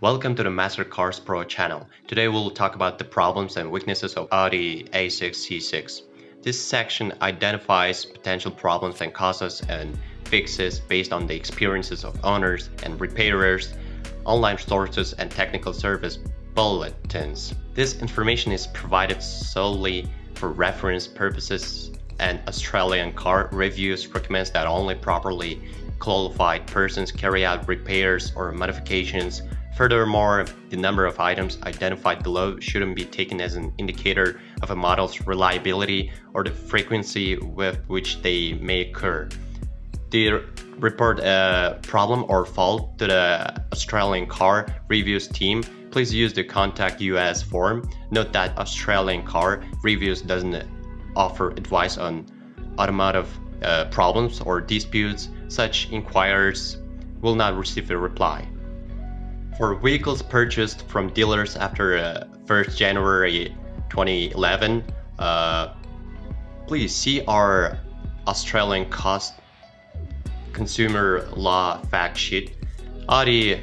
Welcome to the Master Cars Pro channel. Today we'll talk about the problems and weaknesses of Audi A6 C6. This section identifies potential problems and causes and fixes based on the experiences of owners and repairers, online sources, and technical service bulletins. This information is provided solely for reference purposes, and Australian Car Reviews recommends that only properly qualified persons carry out repairs or modifications. Furthermore, the number of items identified below shouldn't be taken as an indicator of a model's reliability or the frequency with which they may occur. To report a problem or fault to the Australian Car Reviews team, please use the Contact US form. Note that Australian Car Reviews doesn't offer advice on automotive problems or disputes. Such inquiries will not receive a reply. For vehicles purchased from dealers after 1st January 2011, please see our Australian cost consumer law fact sheet. Audi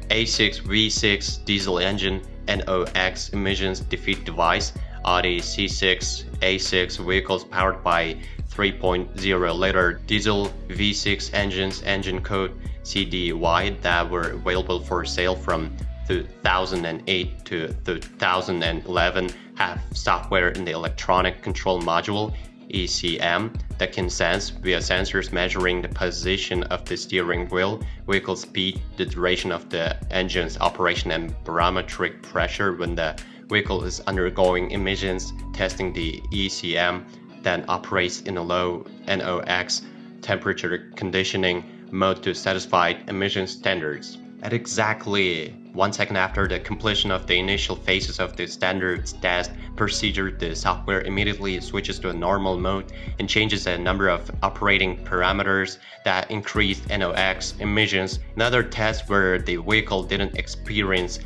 A6 V6 diesel engine NOx emissions defeat device. Audi C6 A6 vehicles powered by 3.0-liter diesel V6 engines, engine code CDY, that were available for sale from 2008 to 2011 have software in the electronic control module ECM that can sense via sensors measuring the position of the steering wheel, vehicle speed, the duration of the engine's operation, and barometric pressure. When the vehicle is undergoing emissions testing, the ECM then operates in a low NOx temperature conditioning mode to satisfy emission standards. At exactly 1 second after the completion of the initial phases of the standards test procedure, the software immediately switches to a normal mode and changes a number of operating parameters that increase NOx emissions. In other tests where the vehicle didn't experience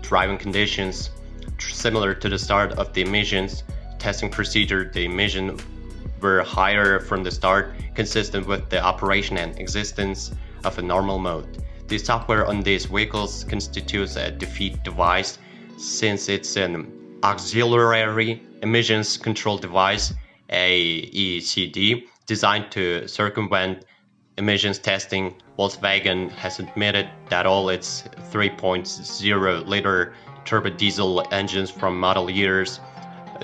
driving conditions similar to the start of the emissions testing procedure, the emissions were higher from the start, consistent with the operation and existence of a normal mode. The software on these vehicles constitutes a defeat device since it's an auxiliary emissions control device, AECD, designed to circumvent emissions testing. Volkswagen has admitted that all its 3.0-liter turbo diesel engines from model years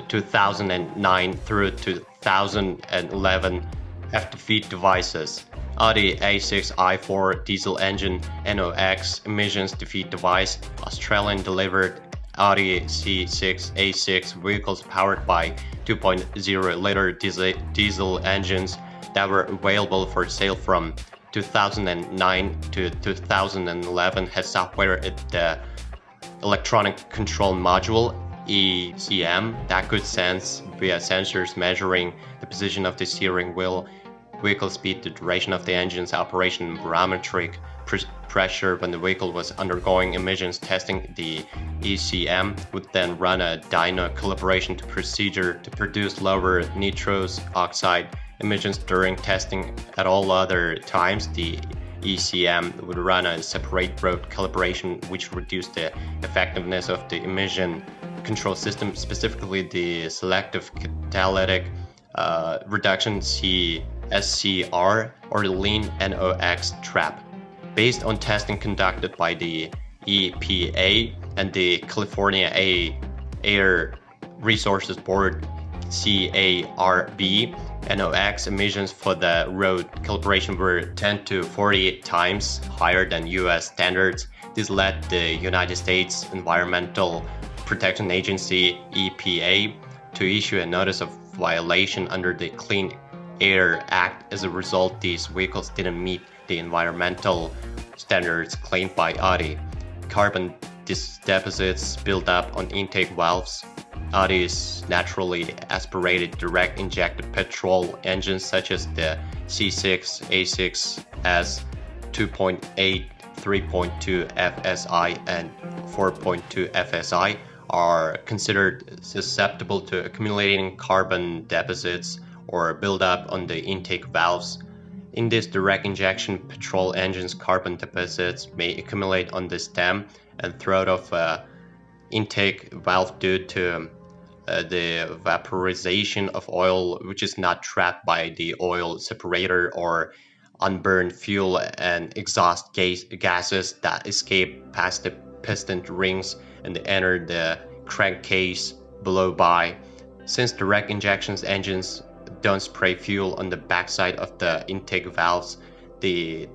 2009 through 2011 have defeat devices. Audi A6 i4 diesel engine NOx emissions defeat device. Australian delivered Audi C6 A6 vehicles powered by 2.0-liter diesel engines that were available for sale from 2009 to 2011 has software in the electronic control module ECM that could sense via sensors measuring the position of the steering wheel, vehicle speed, the duration of the engine's operation, and barometric pressure. When the vehicle was undergoing emissions testing, the ECM would then run a dyno calibration procedure to produce lower nitrous oxide emissions during testing. At all other times, the ECM would run a separate road calibration which reduced the effectiveness of the emission control system, specifically the selective catalytic reduction SCR or the lean NOx trap. Based on testing conducted by the EPA and the California Air Resources Board CARB, NOx emissions for the road calibration were 10 to 48 times higher than US standards. This led the United States Environmental Protection Agency EPA to issue a notice of violation under the Clean Air Act. As a result, these vehicles didn't meet the environmental standards claimed by Audi. Carbon deposits build up on intake valves. Audi's naturally aspirated direct injected petrol engines such as the C6 A6S 2.8, 3.2 FSI and 4.2 FSI are considered susceptible to accumulating carbon deposits or buildup on the intake valves. In this direct injection petrol engine's carbon deposits may accumulate on the stem and throat of intake valve due to the vaporization of oil, which is not trapped by the oil separator, or unburned fuel and exhaust gases that escape past the piston rings and enter the crankcase below by. Since direct injection engines don't spray fuel on the backside of the intake valves, the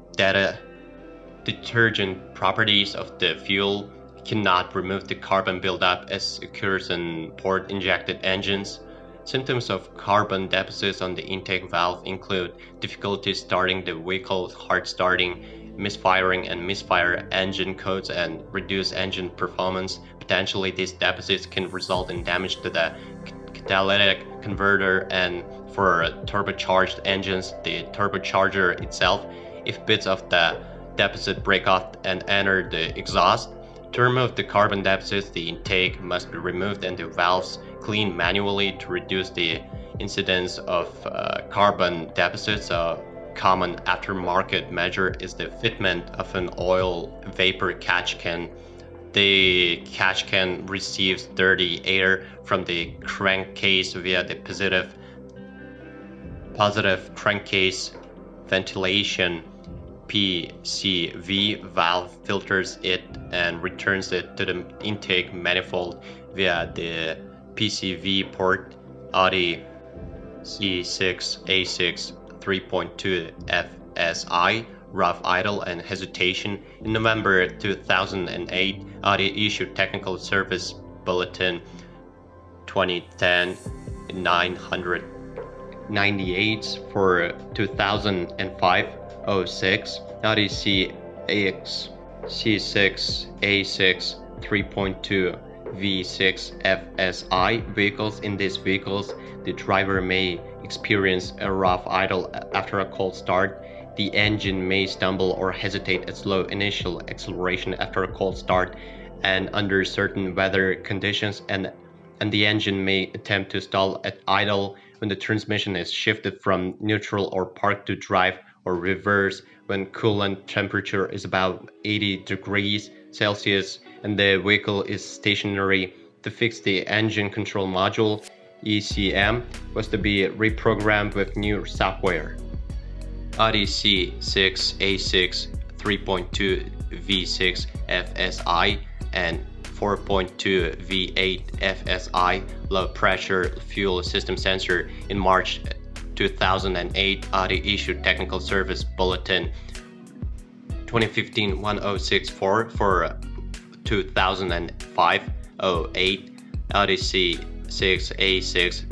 detergent properties of the fuel cannot remove the carbon buildup as occurs in port-injected engines. Symptoms of carbon deposits on the intake valve include difficulty starting the vehicle, hard starting, misfiring and misfire engine codes, and reduced engine performance. Potentially, these deposits can result in damage to the catalytic converter, and for turbocharged engines, the turbocharger itself, if bits of the deposit break off and enter the exhaust. To remove the carbon deposits, the intake must be removed and the valves cleaned manually to reduce the incidence of carbon deposits. A common aftermarket measure is the fitment of an oil vapor catch can. The catch can receives dirty air from the crankcase via the positive crankcase ventilation. PCV valve filters it and returns it to the intake manifold via the PCV port. Audi C6 A6 3.2 FSI rough idle and hesitation. In November 2008, Audi issued Technical Service Bulletin 2010-998 for 2005-06. Audi C6 A6 3.2 V6 FSI vehicles. In these vehicles, the driver may experience a rough idle after a cold start. The engine may stumble or hesitate at slow initial acceleration after a cold start and under certain weather conditions, and the engine may attempt to stall at idle when the transmission is shifted from neutral or park to drive, or reverse when coolant temperature is about 80 degrees Celsius and the vehicle is stationary. To fix the engine control module, ECM was to be reprogrammed with new software. Audi C6 A6 3.2 V6 FSI and 4.2 V8 FSI low pressure fuel system sensor. In March 2008, Audi issued Technical Service Bulletin 2015-1064 for 2005-08. Audi C6 A6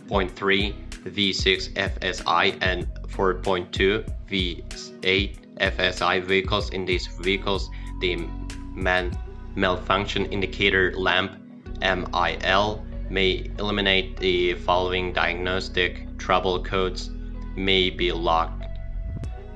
2.3 V6 FSI and 4.2 V8 FSI vehicles. In these vehicles, the malfunction indicator lamp MIL may eliminate the following diagnostic trouble codes: may be locked,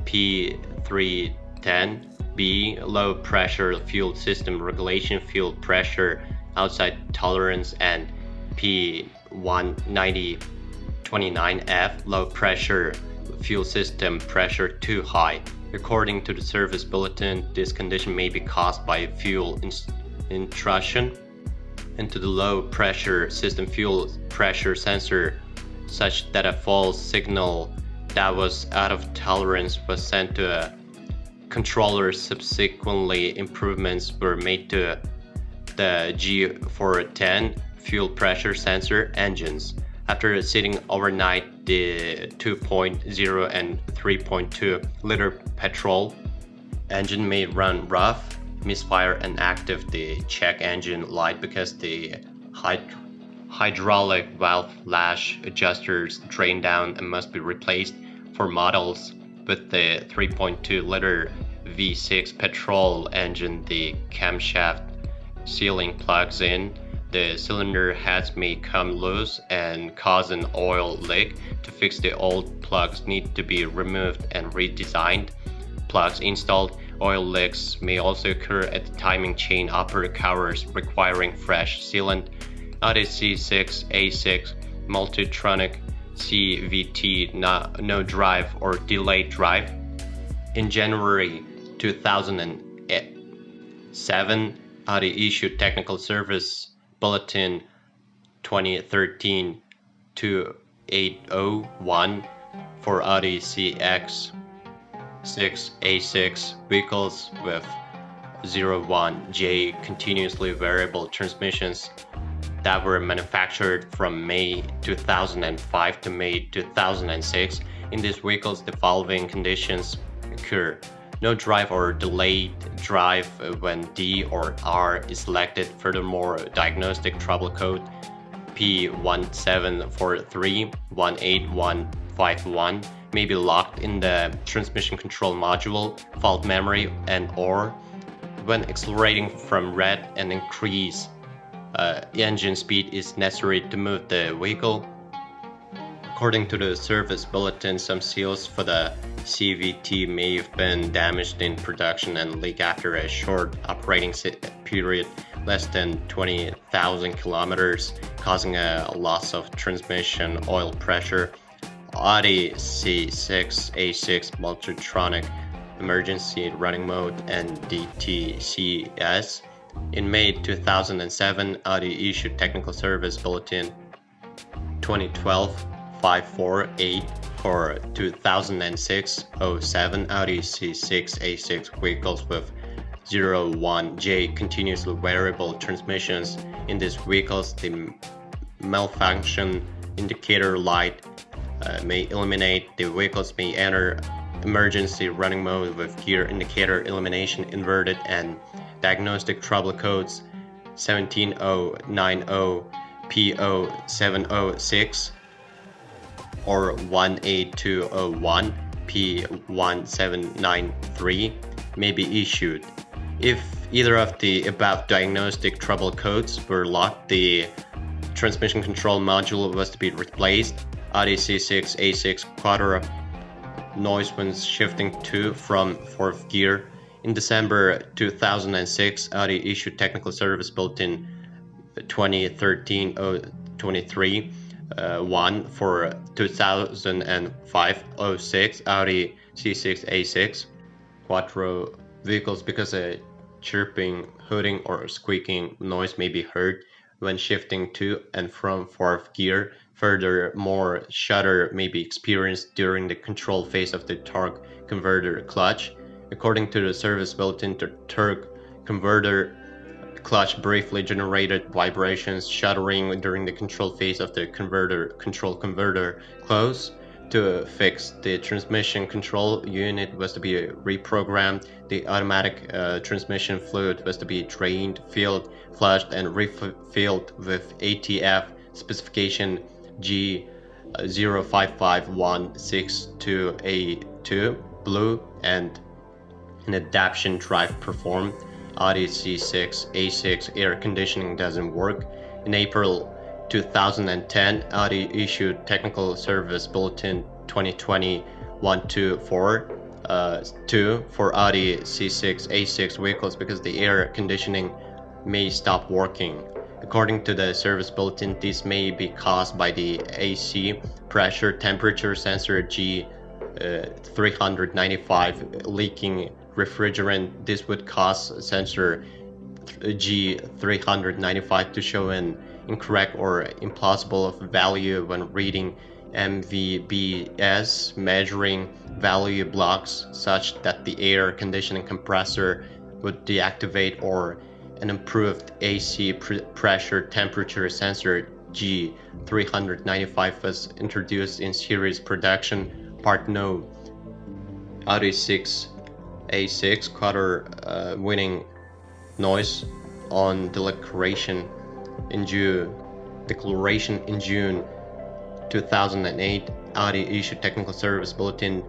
P310B low pressure fuel system regulation, fuel pressure outside tolerance, and P19029F low pressure fuel system pressure too high. According to the service bulletin, this condition may be caused by fuel intrusion into the low pressure system fuel pressure sensor, such that a false signal that was out of tolerance was sent to a controller. Subsequently, improvements were made to the G410 fuel pressure sensor engines. After sitting overnight, the 2.0 and 3.2 liter petrol engine may run rough, misfire, and active the check engine light because the hydraulic valve lash adjusters drain down and must be replaced. For models with the 3.2 liter V6 petrol engine, the camshaft sealing plugs in. The cylinder heads may come loose and cause an oil leak. To fix, the old plugs need to be removed and redesigned. Plugs installed. Oil leaks may also occur at the timing chain upper covers, requiring fresh sealant. Audi C6 A6 Multitronic CVT, no drive or delayed drive. In January 2007, Audi issued Technical Service Bulletin 2013-2801 for Audi CX-6A6 vehicles with 01J continuously variable transmissions that were manufactured from May 2005 to May 2006. In these vehicles, the following conditions occur: no drive or delayed drive when D or R is selected. Furthermore, diagnostic trouble code P1743-18151 may be locked in the transmission control module, fault memory, and or when accelerating from red and increase engine speed is necessary to move the vehicle. According to the service bulletin, some seals for the CVT may have been damaged in production and leak after a short operating period, less than 20,000 kilometers, causing a loss of transmission oil pressure. Audi C6A6 Multitronic Emergency Running Mode and DTCS. In May 2007, Audi issued Technical Service Bulletin 2012-548 for 2006-07 Audi C6A6 vehicles with 01J continuously variable transmissions. In these vehicles, the malfunction indicator light may illuminate. The vehicles may enter emergency running mode with gear indicator illumination inverted, and diagnostic trouble codes 17090P0706 or 18201 P1793 may be issued. If either of the above diagnostic trouble codes were locked, the transmission control module was to be replaced. Audi C6A6 Quattro noise when shifting to from fourth gear. In December 2006, Audi issued Technical Service Bulletin 2013-023 1 for 2005-06 Audi C6A6 Quattro vehicles because a chirping, hooting, or squeaking noise may be heard when shifting to and from fourth gear. Furthermore, shudder may be experienced during the control phase of the torque converter clutch. According to the service bulletin, the torque converter clutch briefly generated vibrations, shuddering during the control phase of the control converter close. To fix the transmission control unit was to be reprogrammed. The automatic transmission fluid was to be drained, filled, flushed, and refilled with ATF specification G055162A2 blue, and an adaptation drive performed. Audi C6A6 air conditioning doesn't work. In April 2010, Audi issued Technical Service Bulletin 2020-124-2 for Audi C6A6 vehicles because the air conditioning may stop working. According to the service bulletin, this may be caused by the AC pressure temperature sensor G395 leaking refrigerant. This would cause sensor G395 to show an incorrect or implausible value when reading MVBS measuring value blocks, such that the air conditioning compressor would deactivate, or an improved AC pressure temperature sensor G395 was introduced in series production. Part No. Audi 6A6 Quattro winning noise on declaration in June 2008. Audi issued Technical Service Bulletin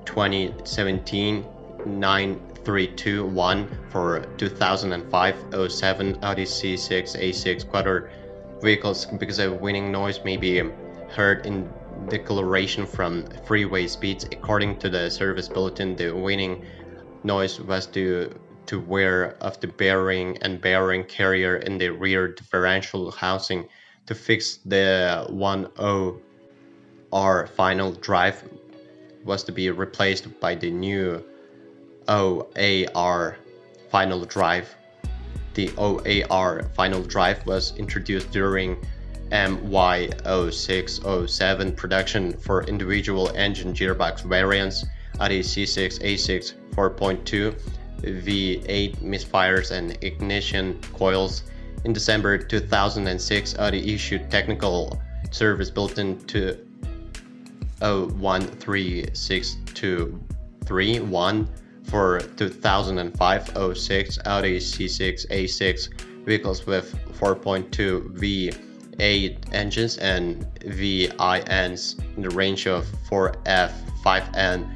2017-9321 for 2005-07 Audi C6A6 Quattro vehicles because a winning noise may be heard in deceleration from freeway speeds. According to the service bulletin, the winning noise was due to wear of the bearing and bearing carrier in the rear differential housing. To fix the 10 OAR final drive was to be replaced by the new OAR final drive. The OAR final drive was introduced during MY0607 production for individual engine gearbox variants, Audi C6, A6, 4.2, V8 misfires and ignition coils. In December 2006, Audi issued technical service bulletin to 013623-1 for 2005-06 Audi C6, A6 vehicles with 4.2 V8 engines and VINs in the range of 4F, 5N,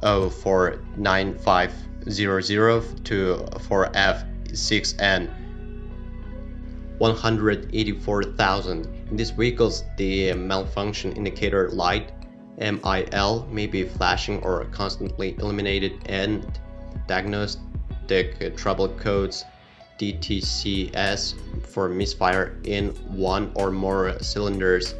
049,500 to 4F, 6N, 184,000. In these vehicles, the malfunction indicator light MIL may be flashing or constantly illuminated, and diagnostic trouble codes DTCS for misfire in one or more cylinders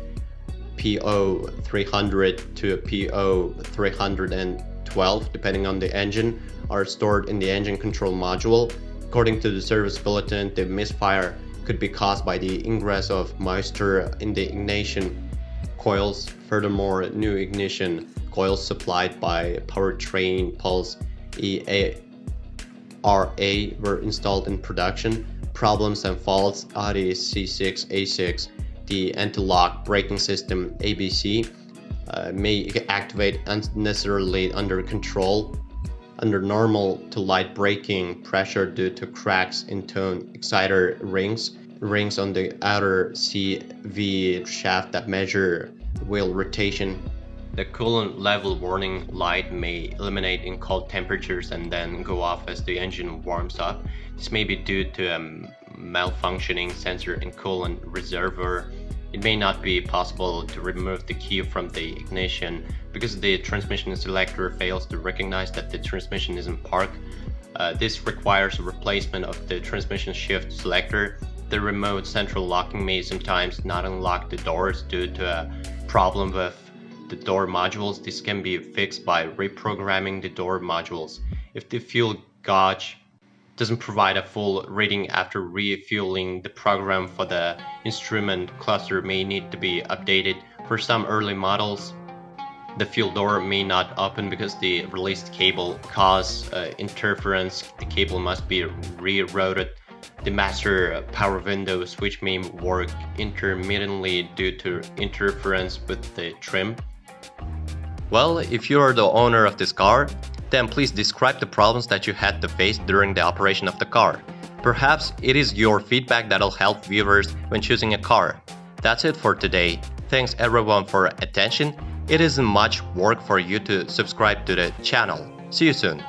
PO300 to PO312 depending on the engine are stored in the engine control module. According to the service bulletin, the misfire could be caused by the ingress of moisture in the ignition coils. Furthermore, new ignition coils supplied by Powertrain Pulse EARA were installed in production. Problems and faults: Audi C6, A6, the anti-lock braking system ABC may activate unnecessarily under normal to light braking pressure due to cracks in tone exciter rings on the outer CV shaft that measure wheel rotation. The coolant level warning light may illuminate in cold temperatures and then go off as the engine warms up. This may be due to a malfunctioning sensor in coolant reservoir. It may not be possible to remove the key from the ignition because the transmission selector fails to recognize that the transmission is in park. This requires a replacement of the transmission shift selector. The remote central locking may sometimes not unlock the doors due to a problem with the door modules. This can be fixed by reprogramming the door modules. If the fuel gauge doesn't provide a full reading after refueling, the program for the instrument cluster may need to be updated. For some early models, the fuel door may not open because the released cable causes interference. The cable must be rerouted. The master power window switch may work intermittently due to interference with the trim. Well, if you are the owner of this car, then please describe the problems that you had to face during the operation of the car. Perhaps it is your feedback that'll help viewers when choosing a car. That's it for today. Thanks everyone for attention. It isn't much work for you to subscribe to the channel. See you soon.